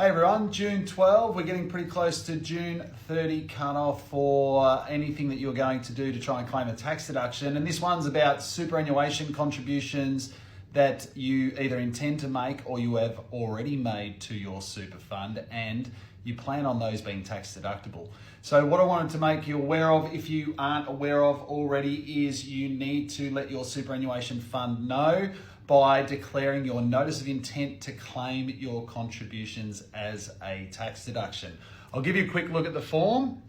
Hey everyone, June 12, we're getting pretty close to June 30 cutoff for anything that you're going to do to try and claim a tax deduction. And this one's about superannuation contributions that you either intend to make or you have already made to your super fund and you plan on those being tax deductible. So what I wanted to make you aware of, if you aren't aware of already, is you need to let your superannuation fund know by declaring your notice of intent to claim your contributions as a tax deduction. I'll give you a quick look at the form.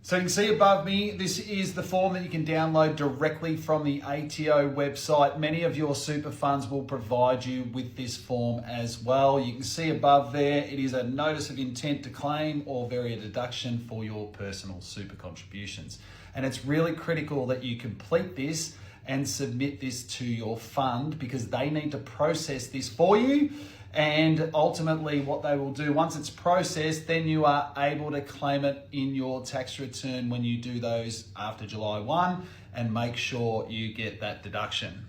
So you can see above me, this is the form that you can download directly from the ATO website. Many of your super funds will provide you with this form as well. You can see above there, it is a notice of intent to claim or vary a deduction for your personal super contributions. And it's really critical that you complete this and submit this to your fund because they need to process this for you. And ultimately what they will do, once it's processed, then you are able to claim it in your tax return when you do those after July 1 and make sure you get that deduction.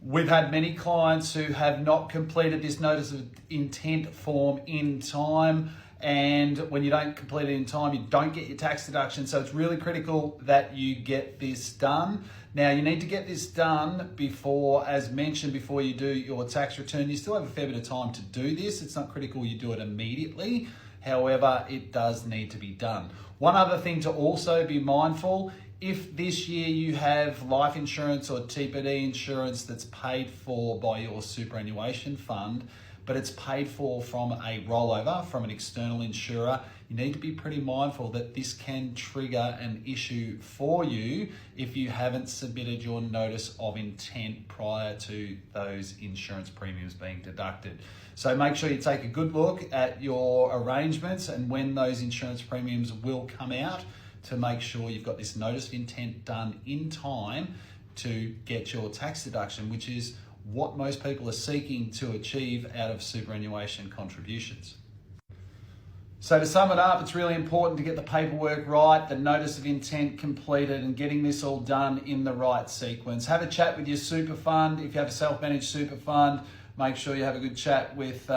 We've had many clients who have not completed this notice of intent form in time, and when you don't complete it in time, you don't get your tax deduction. So it's really critical that you get this done. Now you need to get this done before, as mentioned, before you do your tax return. You still have a fair bit of time to do this. It's not critical you do it immediately. However, it does need to be done. One other thing to also be mindful, if this year you have life insurance or TPD insurance that's paid for by your superannuation fund, but it's paid for from a rollover, from an external insurer, you need to be pretty mindful that this can trigger an issue for you if you haven't submitted your notice of intent prior to those insurance premiums being deducted. So make sure you take a good look at your arrangements and when those insurance premiums will come out to make sure you've got this notice of intent done in time to get your tax deduction, which is what most people are seeking to achieve out of superannuation contributions. So to sum it up, it's really important to get the paperwork right, the notice of intent completed, and getting this all done in the right sequence. Have a chat with your super fund. If you have a self-managed super fund, make sure you have a good chat with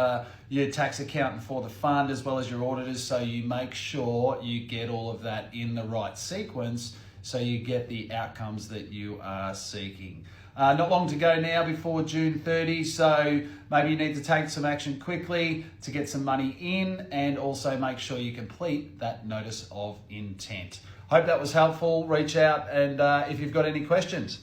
your tax accountant for the fund as well as your auditors, so you make sure you get all of that in the right sequence so you get the outcomes that you are seeking. Not long to go now before June 30, so maybe you need to take some action quickly to get some money in and also make sure you complete that notice of intent. Hope that was helpful. Reach out and if you've got any questions.